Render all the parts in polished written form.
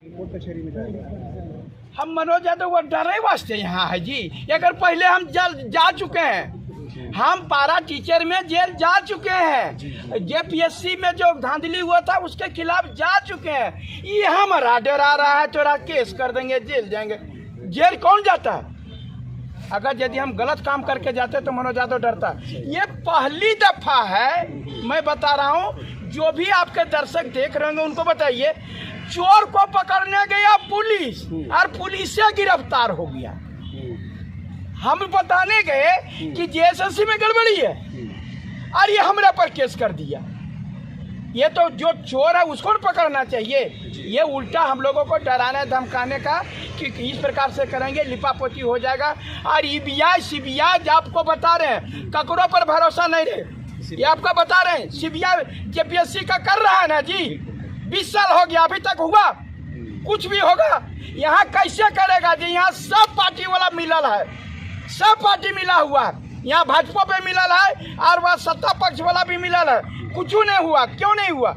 कचहरी में जाएगा। हम मनोज यादव वो डरे वास्ते यहाँ है जी। अगर पहले हम जा चुके हैं, हम पारा टीचर में जेल जा चुके हैं, जेपीएससी में जो धांधली हुआ था उसके खिलाफ जा चुके हैं। ये हमारा डरा रहा है थोड़ा केस कर देंगे, जेल जाएंगे। जेल कौन जाता है? अगर यदि हम गलत काम करके जाते तो मनोज यादव डरता। ये पहली दफा है, मैं बता रहा हूँ, जो भी आपके दर्शक देख रहे होंगे उनको बताइए, चोर को पकड़ने गया पुलिस और पुलिस से गिरफ्तार हो गया। हम बताने गए कि जेएसएससी में गड़बड़ी है और ये हमरे पर केस कर दिया। ये तो जो चोर है उसको पकड़ना चाहिए। ये उल्टा हम लोगों को डराने धमकाने का कि इस प्रकार से करेंगे लिपापोती हो जाएगा। और ईबीआई सीबीआई आपको बता रहे हैं, ककरों पर भरोसा नहीं रहे। ये आपको बता रहे हैं, सीबीआई जेपीएससी का कर रहा है ना जी। 20 साल हो गया, अभी तक हुआ कुछ भी होगा? यहाँ कैसे करेगा जी? यहाँ सब पार्टी वाला मिलल है, सब पार्टी मिला हुआ है। यहाँ भाजपा पे मिलल है और वह सत्ता पक्ष वाला भी मिलल है। कुछ नहीं हुआ। क्यों नहीं हुआ?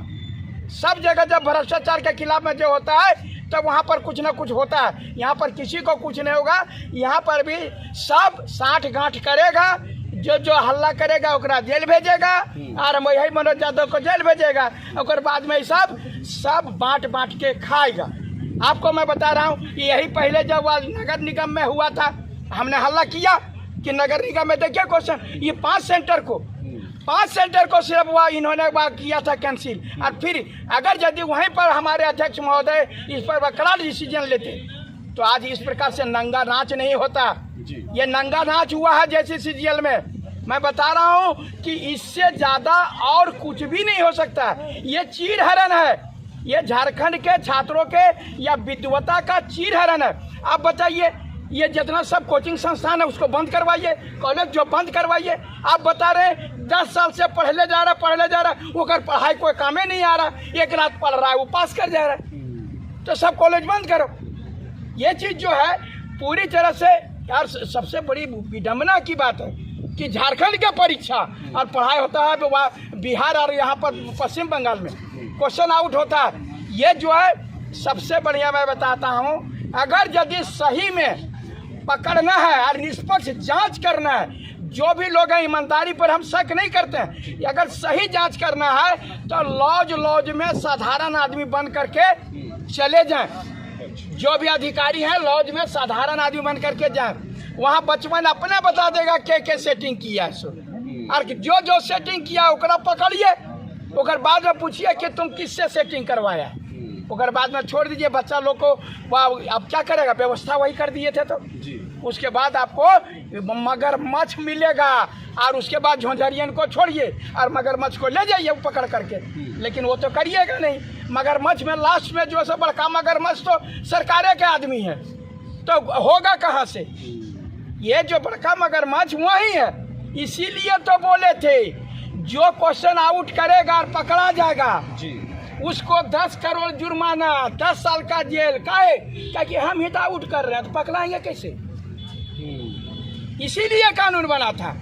सब जगह जब भ्रष्टाचार के खिलाफ में जो होता है तब वहाँ पर कुछ ना कुछ होता है। यहाँ पर किसी को कुछ नहीं होगा। यहाँ पर भी सब साठ गांठ करेगा, जो हल्ला करेगा ओकरा जेल भेजेगा और यही मनोज यादव को जेल भेजेगा। और बाद में सब बांट के खाएगा। आपको मैं बता रहा हूँ, यही पहले जब नगर निगम में हुआ था, हमने हल्ला किया कि नगर निगम में देखिए क्वेश्चन, ये 5 सेंटर को सिर्फ वह इन्होंने किया था कैंसिल। और फिर अगर यदि वहीं पर हमारे अध्यक्ष महोदय इस पर बकरार डिसीजन लेते तो आज इस प्रकार से नंगा नाच नहीं होता। ये नंगा नाच हुआ है JCCGL में। मैं बता रहा हूँ कि इससे ज्यादा और कुछ भी नहीं हो सकता। ये चीरहरण है, ये झारखंड के छात्रों के या विद्वता का चीरहरण है। आप बताइए, ये जितना सब कोचिंग संस्थान है उसको बंद करवाइए, कॉलेज जो बंद करवाइए। आप बता रहे हैं 10 साल से पढ़ले जा रहा, वो कर पढ़ाई कोई काम ही नहीं आ रहा, एक रात पढ़ रहा है वो पास कर जा रहा है, तो सब कॉलेज बंद करो। ये चीज जो है पूरी तरह से यार, सबसे बड़ी विडम्बना की बात है कि झारखंड का परीक्षा और पढ़ाई होता है बिहार और यहाँ पर पश्चिम बंगाल में क्वेश्चन आउट होता है। ये जो है सबसे बढ़िया मैं बताता हूँ, अगर यदि सही में पकड़ना है और निष्पक्ष जांच करना है, जो भी लोग हैं ईमानदारी पर हम शक नहीं करते हैं, अगर सही जांच करना है तो लॉज में साधारण आदमी बन करके चले जाएं। जो भी अधिकारी हैं लॉज में साधारण आदमी बन करके जाएं। वहाँ बचपन अपने बता देगा के सेटिंग किया है, और जो सेटिंग किया ओकरा पकड़िए, ओकर बाद में पूछिए कि तुम किससे सेटिंग करवाया। ओकर बाद में छोड़ दीजिए बच्चा लोग को, अब क्या करेगा? व्यवस्था वही कर दिए थे तो उसके बाद आपको मगरमच्छ मिलेगा और उसके बाद झोंझरियन को छोड़िए और मगरमच्छ को ले जाइए पकड़ करके। लेकिन वो तो करिएगा नहीं। मगरमच्छ में लास्ट में जो है बड़का मगरमच्छ तो सरकारे के आदमी है, तो होगा कहाँ से? ये जो बड़का मगरमच्छ वही है। इसीलिए तो बोले थे जो क्वेश्चन आउट करेगा और पकड़ा जाएगा उसको 10 करोड़ जुर्माना, 10 साल का जेल। क्योंकि हम हिट आउट कर रहे हैं तो पकड़ाएंगे कैसे? इसीलिए कानून बना था,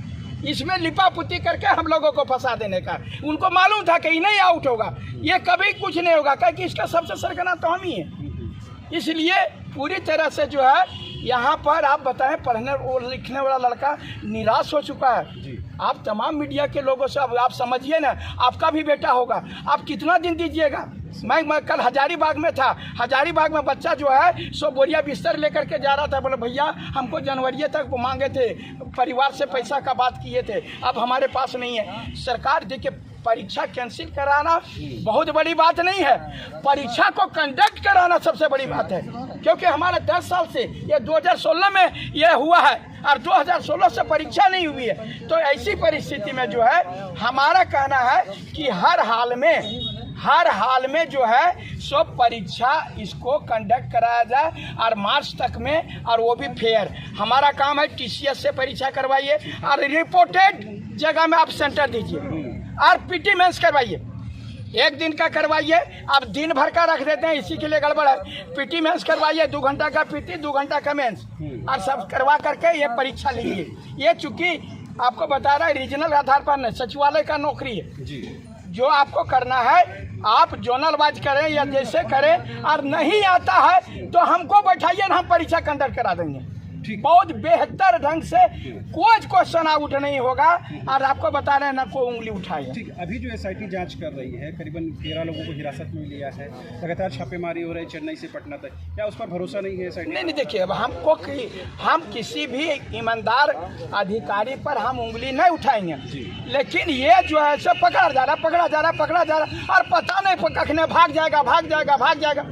इसमें लिपापुती करके हम लोगों को फंसा देने का। उनको मालूम था कि नहीं आउट होगा, ये कभी कुछ नहीं होगा, क्योंकि इसका सबसे सरगना तो हम ही है। इसलिए पूरी तरह से जो है यहाँ पर आप बताएं, पढ़ने और लिखने वाला लड़का निराश हो चुका है। आप तमाम मीडिया के लोगों से अब आप समझिए ना, आपका भी बेटा होगा, आप कितना दिन दीजिएगा? मैं कल हजारीबाग में था। हजारीबाग में बच्चा जो है 100 बोरिया बिस्तर लेकर के जा रहा था। बोले भैया हमको जनवरी तक मांगे थे, परिवार से पैसा का बात किए थे, अब हमारे पास नहीं है। सरकार देखिए, परीक्षा कैंसिल कराना बहुत बड़ी बात नहीं है, परीक्षा को कंडक्ट कराना सबसे बड़ी बात है। क्योंकि हमारे 10 साल से ये 2016 में ये हुआ है और 2016 से परीक्षा नहीं हुई है। तो ऐसी परिस्थिति में जो है हमारा कहना है कि हर हाल में जो है सब परीक्षा इसको कंडक्ट कराया जाए और मार्च तक में, और वो भी फेयर। हमारा काम है TCS से परीक्षा करवाइए और रिपोर्टेड जगह में आप सेंटर दीजिए और PT मेंस करवाइए। एक दिन का करवाइए, आप दिन भर का रख देते हैं, इसी के लिए गड़बड़ है। PT मेंस करवाइए, 2 घंटा का PT, 2 घंटा का मेंस, और सब करवा करके ये परीक्षा लीजिए। ये चूंकि आपको बता रहा है रीजनल आधार पर नहीं, सचिवालय का नौकरी है। जो आपको करना है आप जोनल वाइज करें या जैसे करें, और नहीं आता है तो हमको बैठाइए ना, हम परीक्षा कंडक्ट करा देंगे। बहुत बेहतर ढंग से कोई क्वेश्चन आउट नहीं होगा, और आपको बता रहे हैं ना कोई उंगली उठाए। ठीक, अभी जो SIT जांच कर रही है, करीबन 13 लोगों को हिरासत में लिया है, लगातार छापेमारी हो रही है चेन्नई से पटना तक, क्या उस पर भरोसा नहीं है SIT? नहीं, देखिए, अब हम किसी भी ईमानदार अधिकारी पर हम उंगली नहीं उठाएंगे, लेकिन ये जो है सब पकड़ा जा रहा, और पता नहीं कखने भाग जाएगा,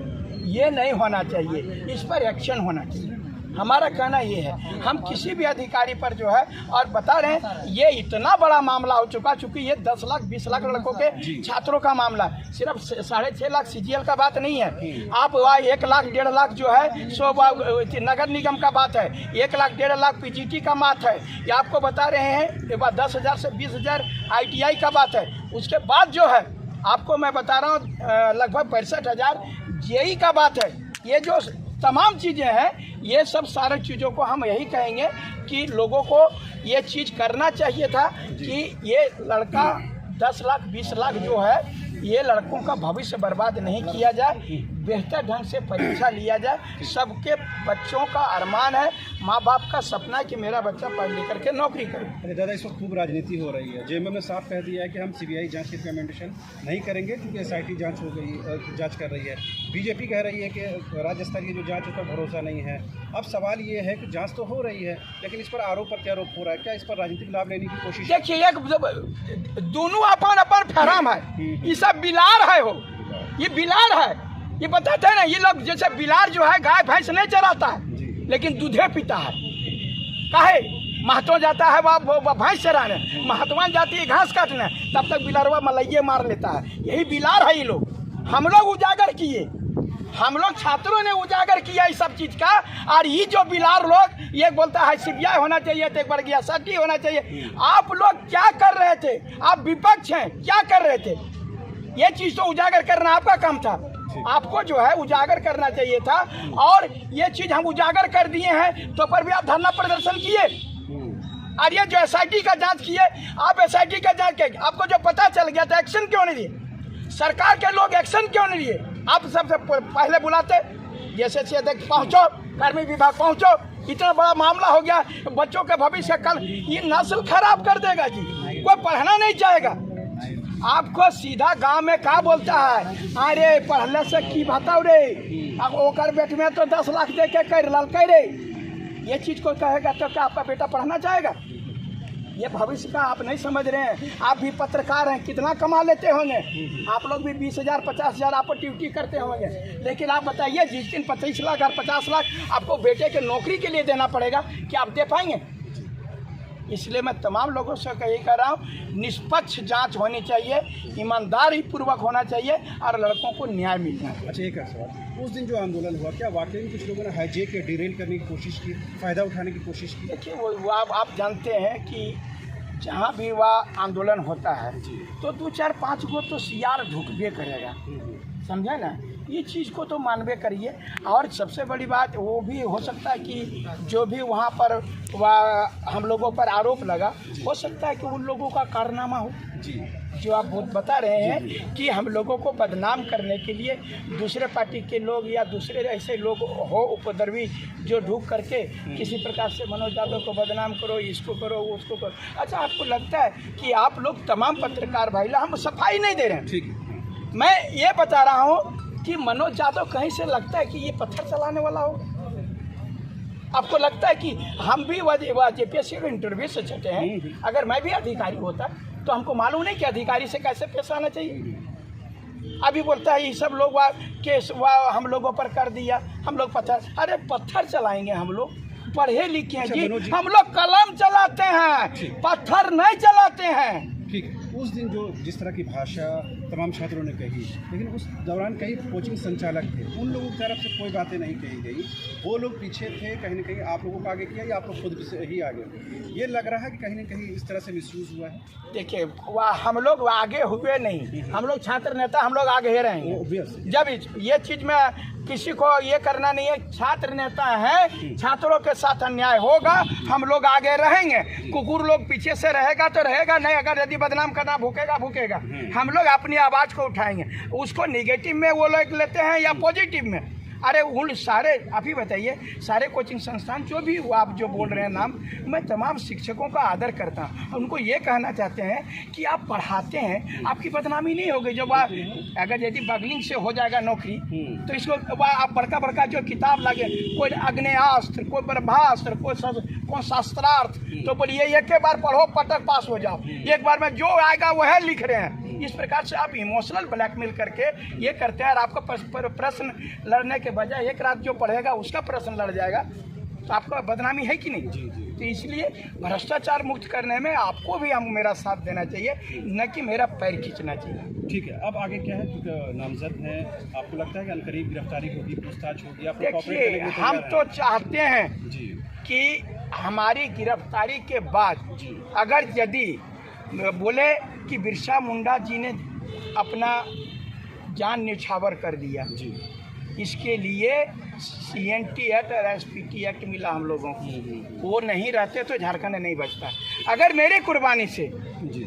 ये नहीं होना चाहिए। इस पर एक्शन होना चाहिए। हमारा कहना ये है, हम किसी भी अधिकारी पर जो है, और बता रहे हैं ये इतना बड़ा मामला हो चुका, चूंकि ये 10 लाख 20 लाख लड़कों के छात्रों का मामला है, सिर्फ 6.5 लाख CGL का बात नहीं है। आप वहाँ 1 लाख 1.5 लाख जो है सो नगर निगम का बात है, 1 लाख 1.5 लाख PGT का बात है, ये आपको बता रहे हैं। 10,000 से 20,000 ITI का बात है। उसके बाद जो है आपको मैं बता रहा हूँ लगभग 65,000 JEE का बात है। ये जो तमाम चीज़ें हैं, ये सब सारे चीज़ों को हम यही कहेंगे कि लोगों को ये चीज़ करना चाहिए था कि ये लड़का 10 लाख 20 लाख जो है, ये लड़कों का भविष्य बर्बाद नहीं किया जाए, बेहतर ढंग से परीक्षा लिया जाए। सबके बच्चों का अरमान है, माँ बाप का सपना है कि मेरा बच्चा पढ़ लिख करके नौकरी करे। अरे दादा, इस वक्त खूब राजनीति हो रही है। JMM ने साफ कह दिया है कि हम CBI जांच की रिकमेंडेशन नहीं करेंगे, क्योंकि SIT जांच कर रही है। BJP कह रही है कि राज्य स्तरीय जो जांच होता है भरोसा नहीं है। अब सवाल ये है कि जांच तो हो रही है, लेकिन इस पर आरोप प्रत्यारोप हो रहा है, क्या इस पर राजनीतिक लाभ लेने की कोशिश? देखिए, एक दोनों अपन फहराम है, ये सब बिलार है, हो ये बिलार है। ये बताते हैं ना, ये लोग जैसे बिलार जो है गाय भैंस नहीं चराता है, लेकिन दूधे पीता है। काहे महतो जाता है वह भैंस चराने, महतवान जाती है घास काटने, तब तक बिलारवा मलैये मार लेता है। यही बिलार है ये लोग। हम लोग उजागर किए, हम लोग छात्रों ने उजागर किया इस सब चीज का। और ये जो बिलार लोग ये बोलता है CBI होना चाहिए, तो एक बार गया SIT होना चाहिए। आप लोग क्या कर रहे थे? आप विपक्ष हैं, क्या कर रहे थे? ये चीज तो उजागर करना आपका काम था। आपको जो है उजागर करना चाहिए था, और ये चीज हम उजागर कर दिए हैं, तो पर भी आप धरना प्रदर्शन किए। और ये जो SIT का जांच किए, आप SIT का जांच किए, आपको जो पता चल गया था, एक्शन क्यों नहीं दिए? सरकार के लोग एक्शन क्यों नहीं लिए? आप सबसे पहले बुलाते, जैसे पहुंचो, कार्मिक विभाग पहुंचो, इतना बड़ा मामला हो गया, बच्चों के भविष्य कल ये नस्ल खराब कर देगा जी, कोई पढ़ना नहीं चाहेगा। आपको सीधा गांव में क्या बोलता है, अरे पढ़ने से की बताओ रे, अब ओकर बेट में तो 10 लाख दे के कर ललके रे, ये चीज को कहेगा तो क्या आपका बेटा पढ़ना चाहेगा? ये भविष्य का आप नहीं समझ रहे हैं। आप भी पत्रकार हैं, कितना कमा लेते होंगे? आप लोग भी 20,000 50,000 आप ड्यूटी करते होंगे, लेकिन आप बताइए जिस दिन 25 लाख और 50 लाख आपको बेटे के नौकरी के लिए देना पड़ेगा, क्या आप दे पाएंगे? इसलिए मैं तमाम लोगों से यही कह रहा हूँ, निष्पक्ष जांच होनी चाहिए, ईमानदारी पूर्वक होना चाहिए, और लड़कों को न्याय मिलना चाहिए। अच्छा, एक सवाल, उस दिन जो आंदोलन हुआ, क्या वाकई में कुछ लोगों ने हाईजैक या डिरेल करने की कोशिश की, फ़ायदा उठाने की कोशिश की? देखिए, वो आप जानते हैं कि जहाँ भी वह आंदोलन होता है तो 2 4 5 गो तो सियार ढुकबे करेगा, समझे ना? ये चीज़ को तो मानवे करिए। और सबसे बड़ी बात वो भी हो सकता है कि जो भी वहाँ पर वह हम लोगों पर आरोप लगा, हो सकता है कि उन लोगों का कारनामा हो जी, जो आप बता रहे हैं कि हम लोगों को बदनाम करने के लिए दूसरे पार्टी के लोग या दूसरे ऐसे लोग हो उपद्रवी, जो ढूंढ करके किसी प्रकार से मनोज यादव को बदनाम करो, इसको करो, उसको करो। अच्छा, आपको लगता है कि आप लोग तमाम पत्रकार भाई, हम सफाई नहीं दे रहे हैं, ठीक है, मैं ये बता रहा हूँ कि मनोज यादव कहीं से लगता है कि ये पत्थर चलाने वाला हो? आपको लगता है कि हम भी JPSC के इंटरव्यू से छटे हैं? अगर मैं भी अधिकारी होता तो हमको मालूम नहीं कि अधिकारी से कैसे पेश आना चाहिए। अभी बोलता है ये सब लोग केस हम लोगों पर कर दिया, हम लोग पत्थर, अरे पत्थर चलाएंगे हम लोग? पढ़े लिखे हैं जी, हम लोग कलम चलाते हैं, पत्थर नहीं चलाते हैं। ठीक है, उस दिन जो जिस तरह की भाषा तमाम छात्रों ने कही, लेकिन उस दौरान कई कोचिंग संचालक थे, उन लोगों की तरफ से कोई बातें नहीं कही गई। वो लोग पीछे थे, कहीं ना कहीं आप लोगों को आगे किया या आप लोग खुद से ही आगे? ये लग रहा है कि कहीं ना कहीं इस तरह से मिसयूज हुआ है। देखिए, हम लोग आगे हुए नहीं, हम लोग छात्र नेता, हम लोग आगे ही रहेंगे। जब ये चीज़ में किसी को ये करना नहीं है। छात्र नेता है, छात्रों के साथ अन्याय होगा, हम लोग आगे रहेंगे, कुकुर लोग पीछे से रहेगा तो रहेगा नहीं, अगर यदि बदनाम करना भूकेगा भूकेगा। हम लोग अपनी आवाज़ को उठाएंगे, उसको निगेटिव में वो लोग लेते हैं या पॉजिटिव में। अरे उन सारे, आप ही बताइए, सारे कोचिंग संस्थान जो भी आप जो बोल रहे हैं नाम, मैं तमाम शिक्षकों का आदर करता हूँ। उनको ये कहना चाहते हैं कि आप पढ़ाते हैं, आपकी बदनामी नहीं होगी। जब आप अगर यदि बगलिंग से हो जाएगा नौकरी तो इसको आप बड़का बड़का जो किताब लगे, कोई आग्नेयास्त्र, कोई ब्रह्मास्त्र, कोई शास्त्रार्थ, तो बोलिए एक बार पढ़ो पटक पास हो जाओ, एक बार में जो आएगा वह लिख रहे हैं। इस प्रकार से आप इमोशनल ब्लैकमेल करके ये करते हैं। और आपका प्रश्न लड़ने के बजाय एक रात जो पढ़ेगा उसका प्रश्न लड़ जाएगा, तो आपका बदनामी है कि नहीं? तो इसलिए भ्रष्टाचार मुक्त करने में आपको भी हम मेरा साथ देना चाहिए, न कि मेरा पैर खींचना चाहिए। ठीक है, अब आगे क्या है? क्योंकि नामजद है, आपको लगता है कि अनकरीब गिरफ्तारी होगी, पूछताछ होगी? आप देखिए, हम तो चाहते हैं जी कि हमारी गिरफ्तारी के बाद अगर यदि बोले कि बिरसा मुंडा जी ने अपना जान न्यौछावर कर दिया जी, इसके लिए CNT एक्ट और SPT एक्ट मिला हम लोगों को, वो नहीं रहते तो झारखंड नहीं बचता। अगर मेरी कुर्बानी से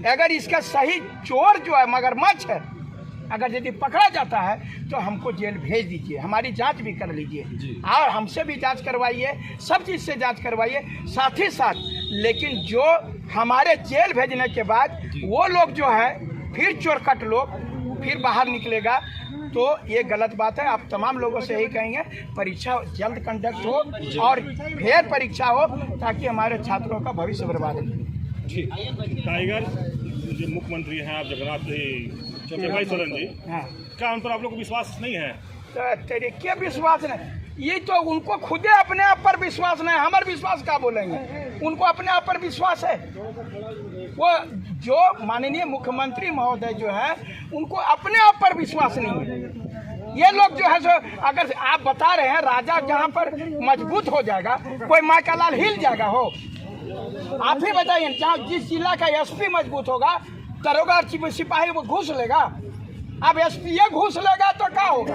अगर इसका सही चोर जो है मगरमच्छ है, अगर यदि पकड़ा जाता है तो हमको जेल भेज दीजिए, हमारी जांच भी कर लीजिए और हमसे भी जांच करवाइए, सब चीज़ से जांच करवाइए साथ ही साथ। लेकिन जो हमारे जेल भेजने के बाद वो लोग जो है फिर चोरकट लोग फिर बाहर निकलेगा, तो ये गलत बात है। आप तमाम लोगों से यही कहेंगे परीक्षा जल्द कंडक्ट हो और फेयर परीक्षा हो, ताकि हमारे छात्रों का भविष्य बर्बाद नहीं। जी, टाइगर जो मुख्यमंत्री हैं आप जगन्नाथ सोरेन जी, हाँ, क्या उन पर आप लोग को विश्वास नहीं है? तो तेरे क्या विश्वास नहीं? ये तो उनको खुदे अपने आप पर विश्वास नहीं, हमारे विश्वास क्या बोलेंगे? उनको अपने आप पर विश्वास है। वो जो माननीय मुख्यमंत्री महोदय जो है उनको अपने आप पर विश्वास नहीं है। ये लोग जो है सो, अगर आप बता रहे हैं राजा जहाँ पर मजबूत हो जाएगा, कोई माँ का लाल हिल जाएगा हो, आप ही बताइए। जहाँ जिस जिला का SP मजबूत होगा, दरोगा सिपाही वो घूस लेगा। अब SP घूस लेगा तो क्या होगा?